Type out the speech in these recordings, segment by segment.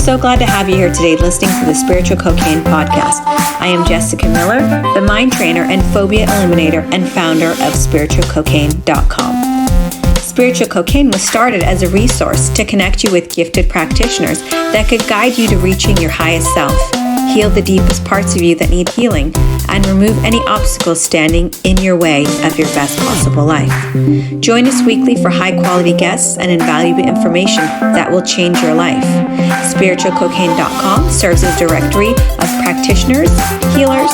so glad to have you here today listening to the Spiritual Cocaine Podcast. I am Jesika Miller, the mind trainer and Phobia Eliminator and founder of spiritualcocaine.com. Spiritual Cocaine was started as a resource to connect you with gifted practitioners that could guide you to reaching your highest self, heal the deepest parts of you that need healing, and remove any obstacles standing in your way of your best possible life. Join us weekly for high-quality guests and invaluable information that will change your life. SpiritualCocaine.com serves as a directory of practitioners, healers,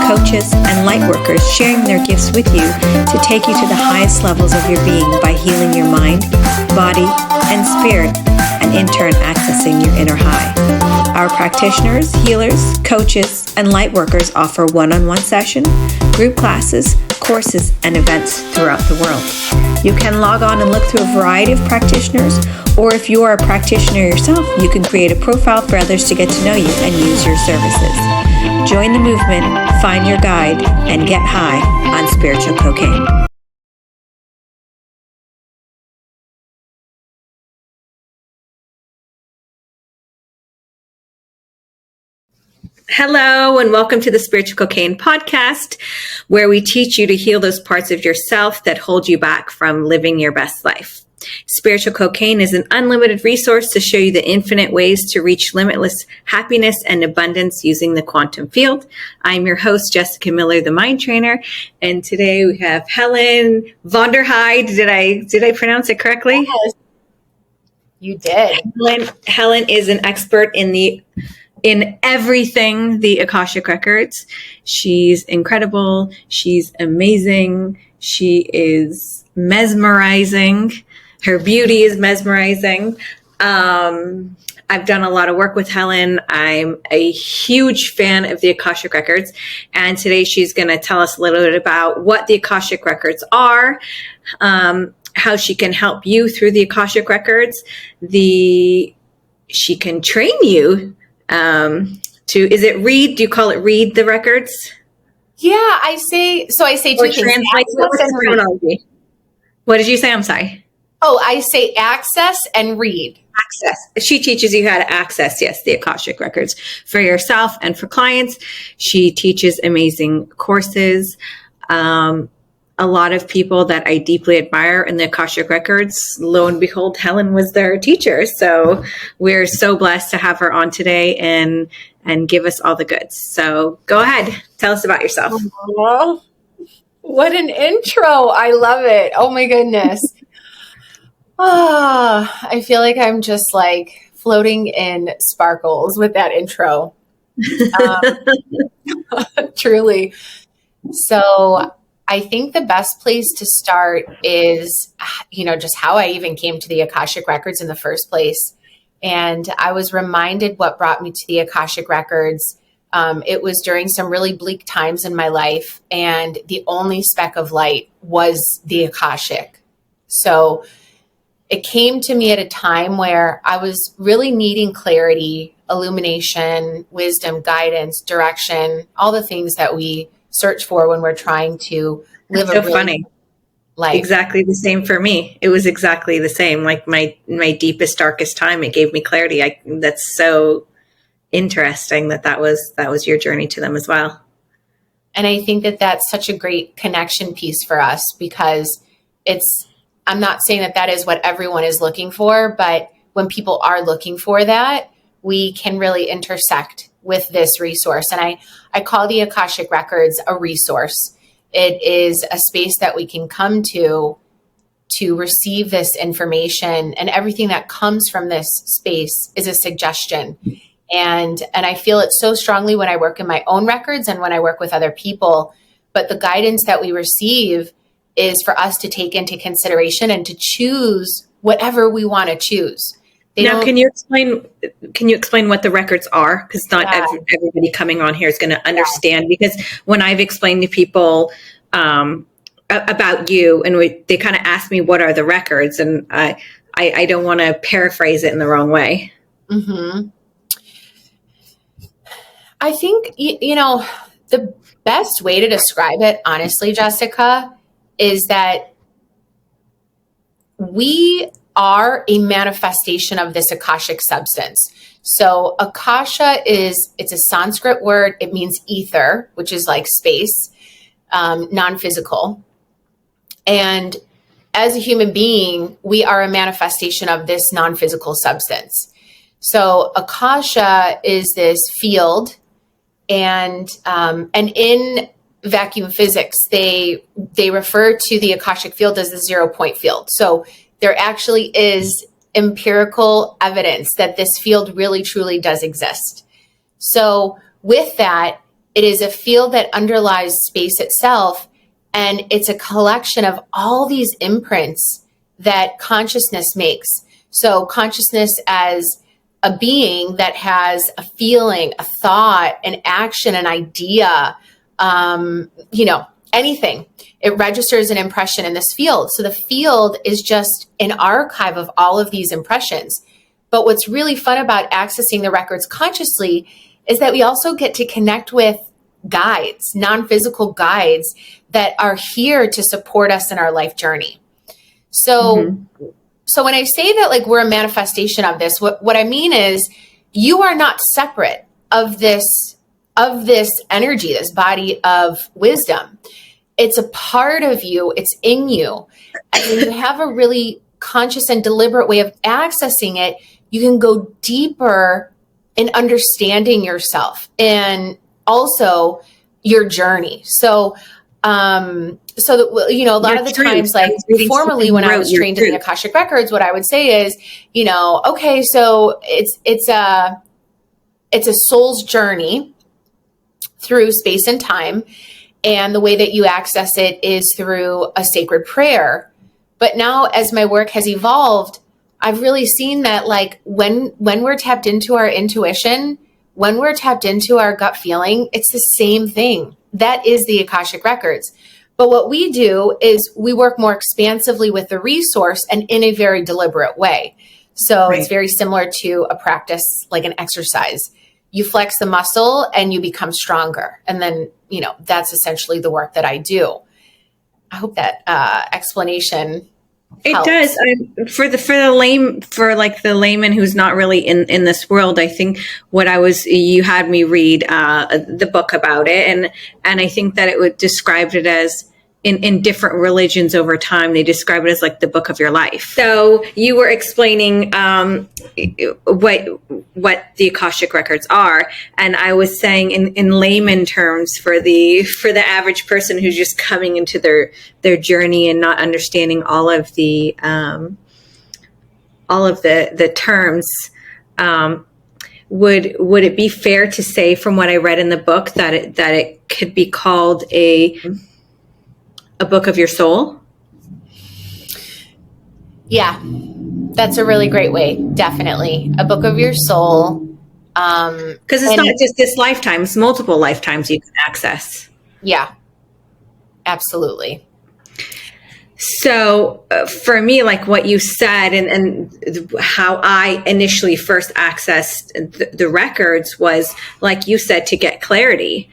coaches, and light workers sharing their gifts with you to take you to the highest levels of your being by healing your mind, body, and spirit, and in turn accessing your inner high. Our practitioners, healers, coaches, and light workers offer one-on-one session, group classes, courses, and events throughout the world. You can log on and look through a variety of practitioners, or if you are a practitioner yourself, you can create a profile for others to get to know you and use your services. Join the movement, find your guide, and get high on spiritual cocaine. Hello, and welcome to the Spiritual Cocaine Podcast, where we teach you to heal those parts of yourself that hold you back from living your best life. Spiritual Cocaine is an unlimited resource to show you the infinite ways to reach limitless happiness and abundance using the quantum field. I'm your host, Jesika Miller, the mind trainer, and today we have Helen Vonderheide. Did I pronounce it correctly? Yes, you did. Helen is an expert in everything the Akashic Records. She's incredible. She's amazing. She is mesmerizing. Her beauty is mesmerizing. I've done a lot of work with Helen. I'm a huge fan of the Akashic Records. And today she's going to tell us a little bit about what the Akashic Records are, how she can help you through the Akashic Records. She can train you is it read? Do you call it read the records? Yeah, I say two things. Terminology. What did you say? I'm sorry. Oh, I say access and read. Access. She teaches you how to access, yes, the Akashic Records for yourself and for clients. She teaches amazing courses. A lot of people that I deeply admire in the Akashic Records, lo and behold, Helen was their teacher. So we're so blessed to have her on today and give us all the goods. So go ahead. Tell us about yourself. Oh, what an intro. I love it. Oh my goodness. I feel like I'm just like floating in sparkles with that intro. Truly. So I think the best place to start is, just how I even came to the Akashic Records in the first place. And I was reminded what brought me to the Akashic Records. It was during some really bleak times in my life, and the only speck of light was the Akashic. So it came to me at a time where I was really needing clarity, illumination, wisdom, guidance, direction, all the things that we search for when we're trying to live a really funny life. Exactly the same for me. It was exactly the same. Like my deepest, darkest time, it gave me clarity. That's so interesting that was your journey to them as well. And I think that that's such a great connection piece for us, because I'm not saying that is what everyone is looking for, but when people are looking for that, we can really intersect with this resource. And I call the Akashic Records a resource. It is a space that we can come to receive this information, and everything that comes from this space is a suggestion. And I feel it so strongly when I work in my own records and when I work with other people. But the guidance that we receive is for us to take into consideration and to choose whatever we want to choose. Can you explain what the records are? Because not everybody coming on here is going to understand. Because when I've explained to people about you, and they kind of ask me what are the records, and I don't want to paraphrase it in the wrong way. Mm-hmm. I think the best way to describe it, honestly, Jesika, is that we are a manifestation of this Akashic substance. So Akasha it's a Sanskrit word. It means ether, which is like space, non-physical. And as a human being, we are a manifestation of this non-physical substance. So Akasha is this field, and in vacuum physics, they refer to the Akashic field as the 0 point field. So there actually is empirical evidence that this field really truly does exist. So with that, it is a field that underlies space itself, and it's a collection of all these imprints that consciousness makes. So consciousness as a being that has a feeling, a thought, an action, an idea, anything. It registers an impression in this field. So the field is just an archive of all of these impressions. But what's really fun about accessing the records consciously is that we also get to connect with guides, non-physical guides that are here to support us in our life journey. So, So when I say that, like, we're a manifestation of this, what I mean is you are not separate of this energy, this body of wisdom. It's a part of you. It's in you. And when you have a really conscious and deliberate way of accessing it, you can go deeper in understanding yourself and also your journey. So, a lot of the times, like formerly when I was trained in the Akashic Records, what I would say is, okay, so it's a soul's journey through space and time. And the way that you access it is through a sacred prayer. But now, as my work has evolved, I've really seen that, like, when we're tapped into our intuition, when we're tapped into our gut feeling, it's the same thing. That is the Akashic Records. But what we do is we work more expansively with the resource and in a very deliberate way. So It's very similar to a practice, like an exercise. You flex the muscle and you become stronger. And then, that's essentially the work that I do. I hope that explanation helps. It does. For the layman who's not really in this world, I think you had me read the book about it, and I think that it would describe it as in different religions over time, they describe it as like the book of your life. So you were explaining what the Akashic Records are, and I was saying in layman terms for the average person who's just coming into their journey and not understanding all of the terms. Would it be fair to say, from what I read in the book, that it could be called a book of your soul? Yeah, that's a really great way. Definitely. A book of your soul. Because it's not just this lifetime, it's multiple lifetimes you can access. Yeah, absolutely. So for me, like what you said and how I initially first accessed the records was, like you said, to get clarity.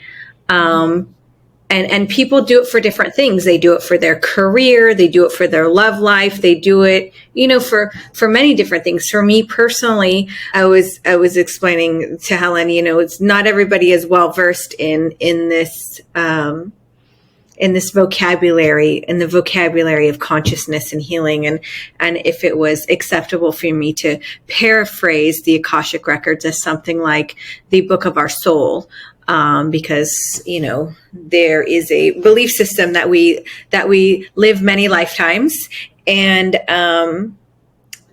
And people do it for different things. They do it for their career. They do it for their love life. They do it, for many different things. For me personally, I was explaining to Helen, it's not everybody is well versed in this vocabulary, in the vocabulary of consciousness and healing. And if it was acceptable for me to paraphrase the Akashic Records as something like the book of our soul, because, there is a belief system that we live many lifetimes. And,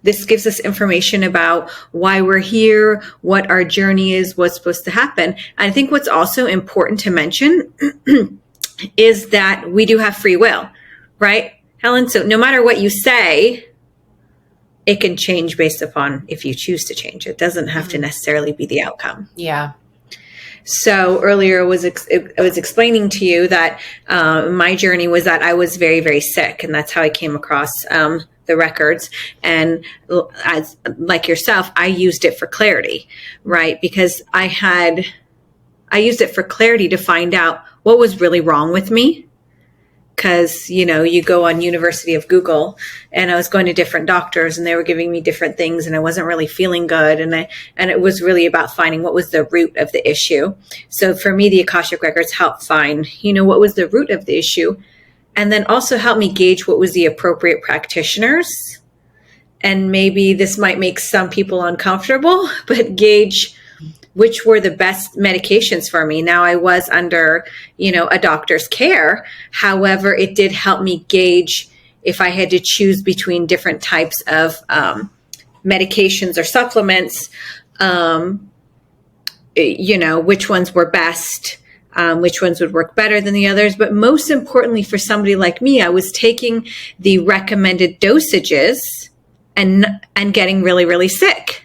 this gives us information about why we're here, what our journey is, what's supposed to happen. And I think what's also important to mention is that we do have free will, right, Helen? So no matter what you say, it can change based upon if you choose to change. It doesn't have to necessarily be the outcome. Yeah. So earlier I was explaining to you that my journey was that I was very, very sick, and that's how I came across the records. And as like yourself, I used it for clarity, right? Because I used it for clarity to find out what was really wrong with me because, you go on University of Google, and I was going to different doctors and they were giving me different things and I wasn't really feeling good. And it was really about finding what was the root of the issue. So for me, the Akashic Records helped find, what was the root of the issue, and then also helped me gauge what was the appropriate practitioners. And maybe this might make some people uncomfortable, but gauge which were the best medications for me. Now, I was under, a doctor's care. However, it did help me gauge if I had to choose between different types of medications or supplements, which ones were best, which ones would work better than the others. But most importantly, for somebody like me, I was taking the recommended dosages and getting really, really sick,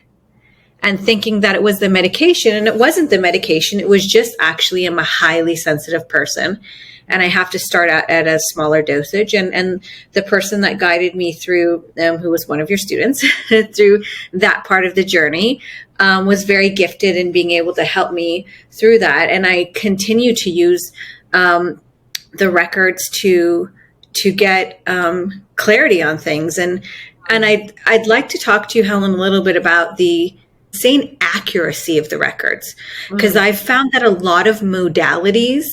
and thinking that it was the medication, and it wasn't the medication. It was just actually I'm a highly sensitive person, and I have to start out at a smaller dosage. And the person that guided me through, who was one of your students, through that part of the journey, was very gifted in being able to help me through that. And I continue to use the records to get clarity on things. And I'd like to talk to you, Helen, a little bit about the insane accuracy of the records, because I've found that a lot of modalities,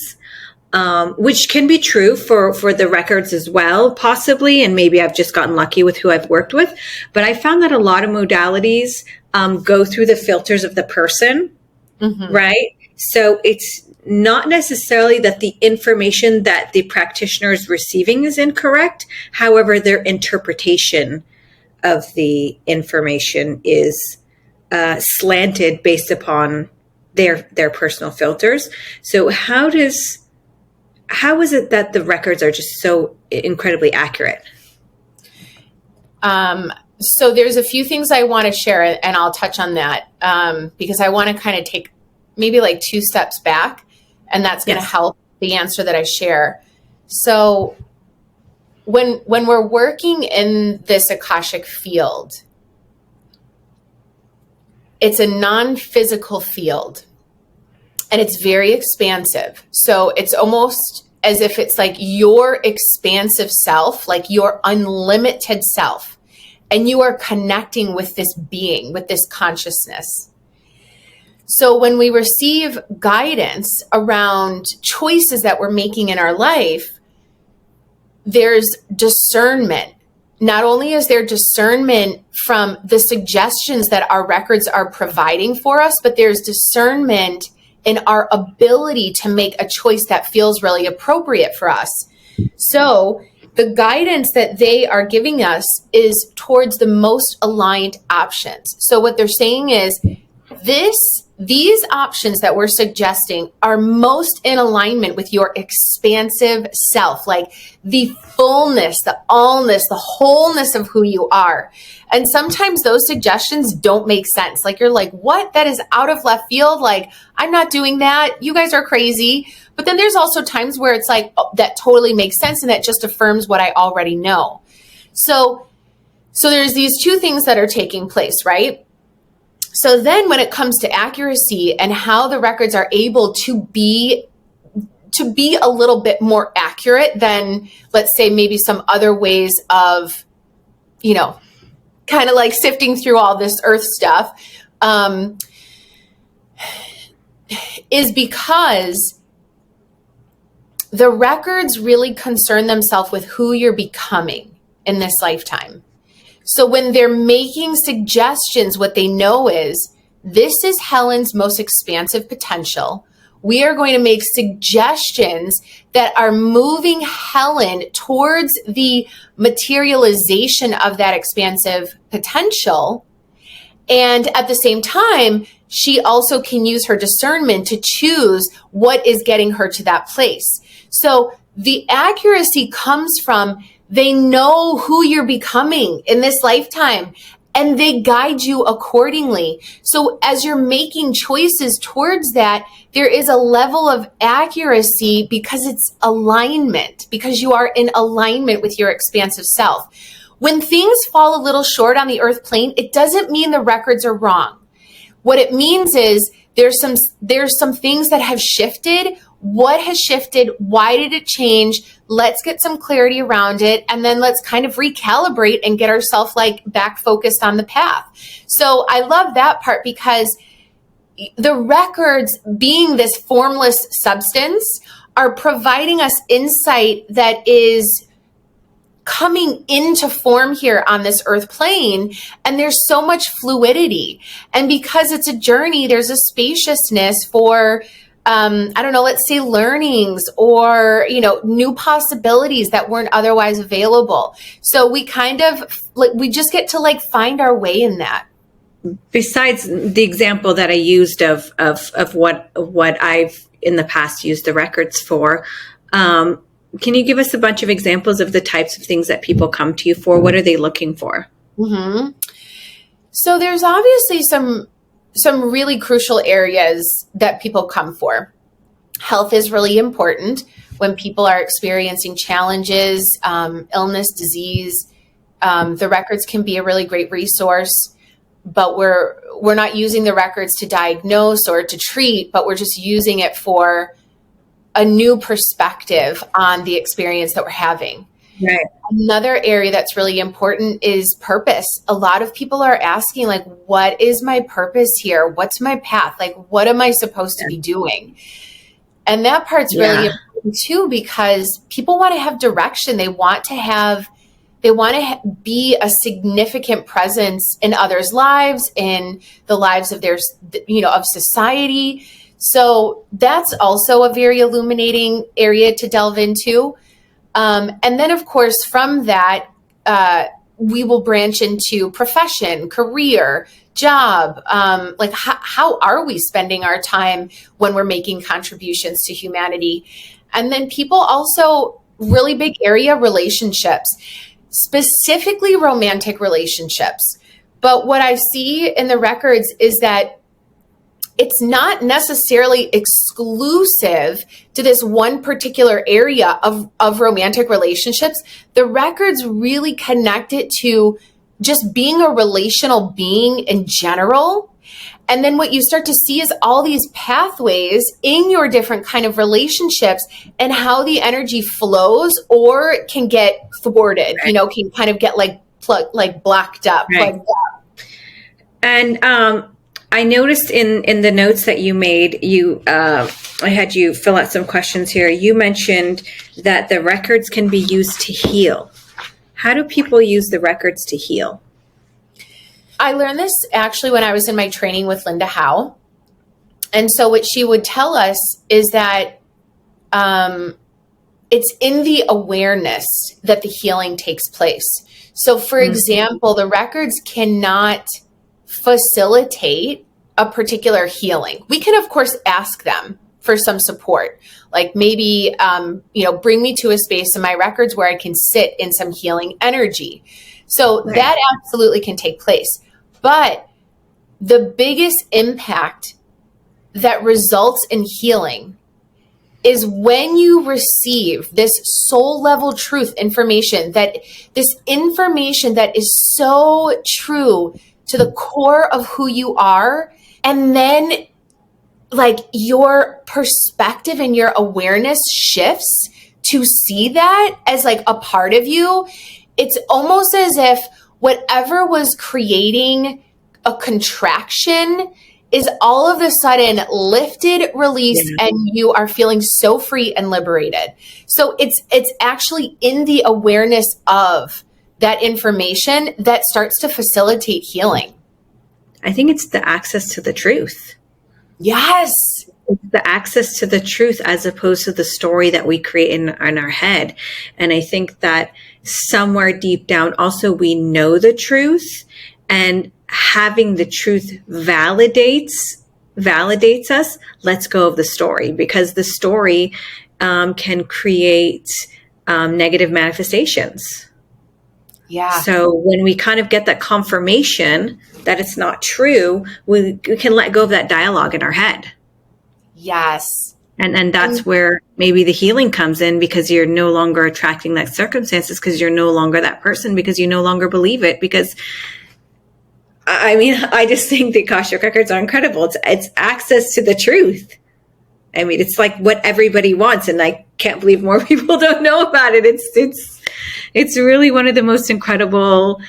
which can be true for the records as well, possibly, and maybe I've just gotten lucky with who I've worked with, but I found that a lot of modalities go through the filters of the person, right? So it's not necessarily that the information that the practitioner is receiving is incorrect. However, their interpretation of the information is slanted based upon their personal filters. So how is it that the records are just so incredibly accurate? So there's a few things I want to share, and I'll touch on that because I want to kind of take maybe like 2 steps back, and that's going to help the answer that I share. So when we're working in this Akashic field, it's a non-physical field, and it's very expansive. So it's almost as if it's like your expansive self, like your unlimited self, and you are connecting with this being, with this consciousness. So when we receive guidance around choices that we're making in our life, there's discernment. Not only is there discernment from the suggestions that our records are providing for us, but there's discernment in our ability to make a choice that feels really appropriate for us. So the guidance that they are giving us is towards the most aligned options. So what they're saying is these options that we're suggesting are most in alignment with your expansive self, like the fullness, the allness, the wholeness of who you are. And sometimes those suggestions don't make sense. Like you're like, what? That is out of left field. Like, I'm not doing that. You guys are crazy. But then there's also times where it's like, oh, that totally makes sense. And that just affirms what I already know. So there's these 2 things that are taking place, right? So then when it comes to accuracy and how the records are able to be a little bit more accurate than, let's say, maybe some other ways of, kind of like sifting through all this earth stuff, is because the records really concern themselves with who you're becoming in this lifetime. So when they're making suggestions, what they know is this is Helen's most expansive potential. We are going to make suggestions that are moving Helen towards the materialization of that expansive potential. And at the same time, she also can use her discernment to choose what is getting her to that place. So the accuracy comes from they know who you're becoming in this lifetime, and they guide you accordingly. So as you're making choices towards that, there is a level of accuracy because it's alignment, because you are in alignment with your expansive self. When things fall a little short on the earth plane, it doesn't mean the records are wrong. What it means is there's some things that have shifted, What has shifted? Why did it change? Let's get some clarity around it. And then let's kind of recalibrate and get ourselves like back focused on the path. So I love that part, because the records, being this formless substance, are providing us insight that is coming into form here on this earth plane. And there's so much fluidity. And because it's a journey, there's a spaciousness for, I don't know, let's say learnings or, you know, new possibilities that weren't otherwise available. So we kind of, like, we just get to like find our way in that. Besides the example that I used of what I've in the past used the records for, can you give us a bunch of examples of the types of things that people come to you for? What are they looking for? Mm-hmm. So there's obviously some really crucial areas that people come for. Health is really important when people are experiencing challenges, illness, disease. The records can be a really great resource, but we're not using the records to diagnose or to treat, but we're just using it for a new perspective on the experience that we're having. Right. Another area that's really important is purpose. A lot of people are asking, like, what is my purpose here? What's my path? Like, what am I supposed to be doing? And that part's really important too, because people want to have direction. They want to be a significant presence in others' lives, in the lives of their, you know, of society. So that's also a very illuminating area to delve into. And then, of course, from that, we will branch into profession, career, job. Like, how are we spending our time when we're making contributions to humanity? And then people also, really big area, relationships, specifically romantic relationships. But what I see in the records is that it's not necessarily exclusive to this one particular area of romantic relationships. The records really connect it to just being a relational being in general. And then what you start to see is all these pathways in your different kind of relationships and how the energy flows or can get thwarted, you know, can kind of get like blocked up. Right. Plugged up. And, I noticed in the notes that you made, I had you fill out some questions here. You mentioned that the records can be used to heal. How do people use the records to heal? I learned this actually when I was in my training with Linda Howe. And so what she would tell us is that it's in the awareness that the healing takes place. So for example, the records cannot facilitate a particular healing. We can, of course, ask them for some support, like maybe, bring me to a space in my records where I can sit in some healing energy. So that absolutely can take place. But the biggest impact that results in healing is when you receive this soul level truth information, that this information that is so true to the core of who you are. And then like your perspective and your awareness shifts to see that as like a part of you. It's almost as if whatever was creating a contraction is all of a sudden lifted, released, and you are feeling so free and liberated. So it's actually in the awareness of that information that starts to facilitate healing. I think it's the access to the truth. Yes. It's the access to the truth as opposed to the story that we create in our head. And I think that somewhere deep down, also we know the truth, and having the truth validates us, lets go of the story, because the story can create negative manifestations. Yeah. So when we kind of get that confirmation that it's not true, we can let go of that dialogue in our head. Yes. And that's where maybe the healing comes in, because you're no longer attracting that circumstances, because you're no longer that person, because you no longer believe it. Because I mean, I just think the Akashic Records are incredible. It's access to the truth. I mean, it's like what everybody wants, and I can't believe more people don't know about it. It's really one of the most incredible.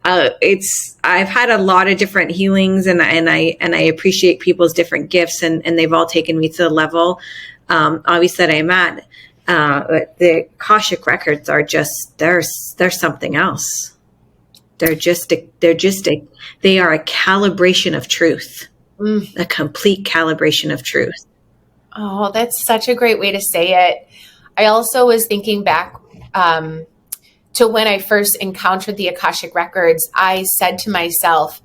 I've had a lot of different healings, and I appreciate people's different gifts, and they've all taken me to the level, obviously, that I'm at. But the Akashic Records are just, they're something else. They are a calibration of truth, a complete calibration of truth. Oh, that's such a great way to say it. I also was thinking back to when I first encountered the Akashic Records. I said to myself,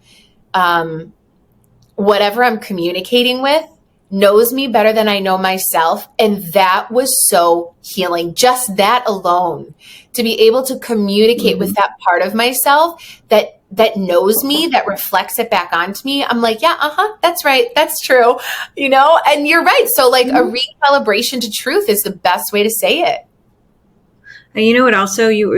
whatever I'm communicating with knows me better than I know myself. And that was so healing. Just that alone, to be able to communicate with that part of myself that knows me, that reflects it back onto me. I'm like, yeah, that's right. That's true. And you're right. So like a recalibration to truth is the best way to say it. And you know what also you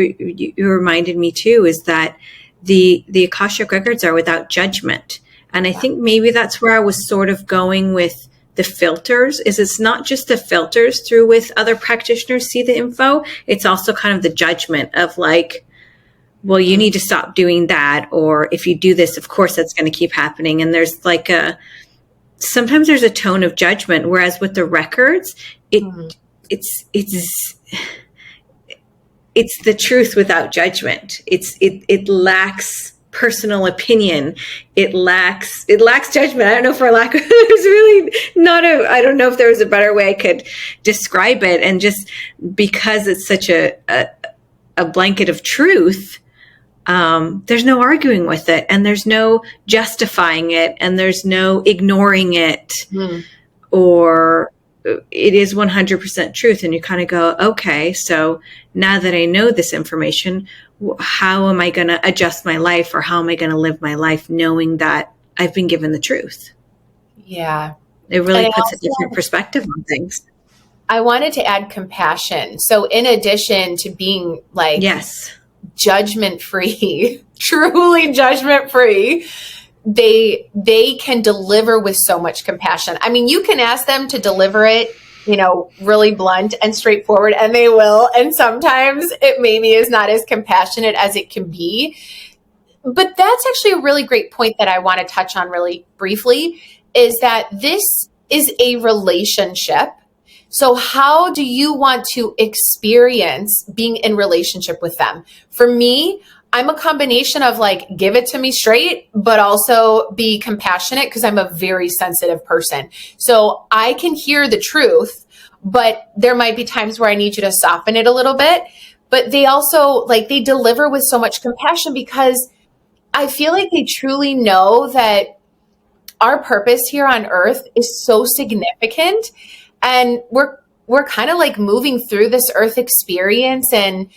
reminded me too, is that the Akashic Records are without judgment. And I think maybe that's where I was sort of going with the filters, is it's not just the filters through with other practitioners see the info. It's also kind of the judgment of like, well, you need to stop doing that. Or if you do this, of course, that's going to keep happening. And there's like sometimes there's a tone of judgment. Whereas with the records, it's the truth without judgment. It lacks personal opinion. It lacks judgment. I don't know, for lack of, there's really I don't know if there was a better way I could describe it. And just because it's such a blanket of truth, there's no arguing with it, and there's no justifying it, and there's no ignoring it, or it is 100% truth. And you kind of go, okay, so now that I know this information, how am I going to adjust my life, or how am I going to live my life knowing that I've been given the truth? Yeah. It really puts a different perspective on things. I wanted to add compassion. So in addition to being like, judgment-free, truly judgment-free, they can deliver with so much compassion. I mean, you can ask them to deliver it, really blunt and straightforward, and they will. And sometimes it maybe is not as compassionate as it can be. But that's actually a really great point that I want to touch on really briefly, is that this is a relationship. So how do you want to experience being in relationship with them? For me, I'm a combination of like, give it to me straight, but also be compassionate, because I'm a very sensitive person. So I can hear the truth, but there might be times where I need you to soften it a little bit. But they also they deliver with so much compassion, because I feel like they truly know that our purpose here on earth is so significant. And we're kind of like moving through this earth experience and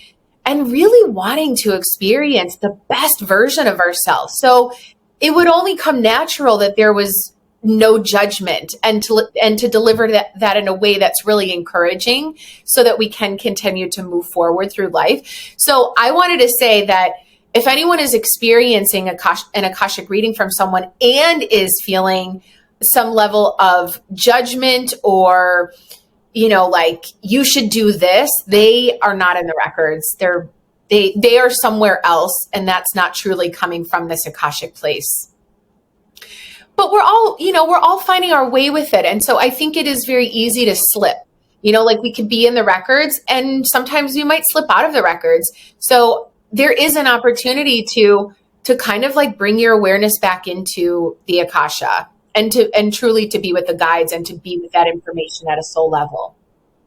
really wanting to experience the best version of ourselves. So it would only come natural that there was no judgment, and to deliver that in a way that's really encouraging, so that we can continue to move forward through life. So I wanted to say that if anyone is experiencing an Akashic reading from someone and is feeling some level of judgment, or like, you should do this, they are not in the records. They are somewhere else, and that's not truly coming from this Akashic place. But we're all finding our way with it. And so I think it is very easy to slip. Like, we could be in the records, and sometimes you might slip out of the records. So there is an opportunity to kind of like bring your awareness back into the Akasha, and truly to be with the guides, and to be with that information at a soul level.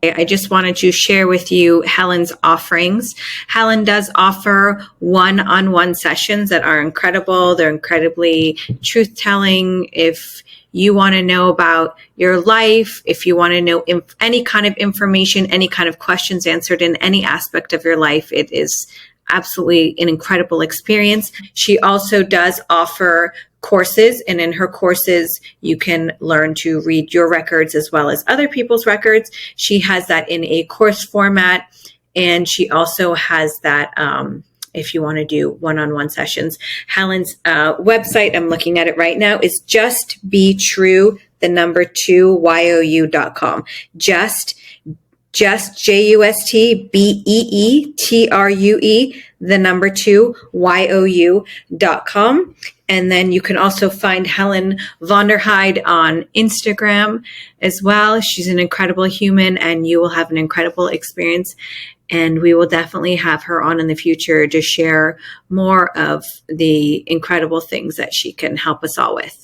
I just wanted to share with you Helen's offerings. Helen does offer one-on-one sessions that are incredible. They're incredibly truth-telling. If you want to know about your life, if you want to know any kind of information, any kind of questions answered in any aspect of your life, it is absolutely an incredible experience. She also does offer courses, and in her courses, you can learn to read your records as well as other people's records. She has that in a course format, and she also has that if you want to do one-on-one sessions. Helen's website, I'm looking at it right now, is justbetrue.com. JUSTBEETRUE.com. Just JUSTBEETRUE.com. And then you can also find Helen Vonderheide on Instagram as well. She's an incredible human, and you will have an incredible experience. And we will definitely have her on in the future to share more of the incredible things that she can help us all with.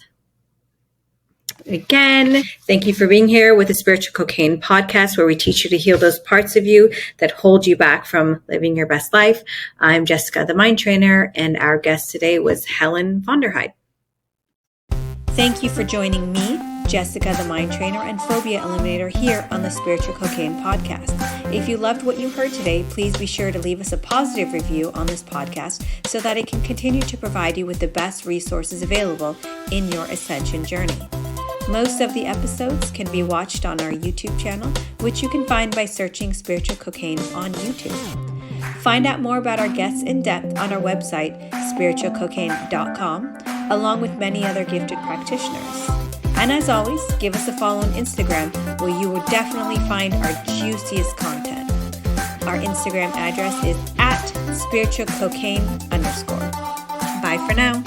Again, thank you for being here with the Spiritual Cocaine Podcast, where we teach you to heal those parts of you that hold you back from living your best life. I'm Jesika, the Mind Trainer, and our guest today was Helen Vonderheide. Thank you for joining me, Jesika, the Mind Trainer, and Phobia Eliminator here on the Spiritual Cocaine Podcast. If you loved what you heard today, please be sure to leave us a positive review on this podcast so that it can continue to provide you with the best resources available in your ascension journey. Most of the episodes can be watched on our YouTube channel, which you can find by searching Spiritual Cocaine on YouTube. Find out more about our guests in depth on our website, spiritualcocaine.com, along with many other gifted practitioners. And as always, give us a follow on Instagram, where you will definitely find our juiciest content. Our Instagram address is @spiritualcocaine_. Bye for now.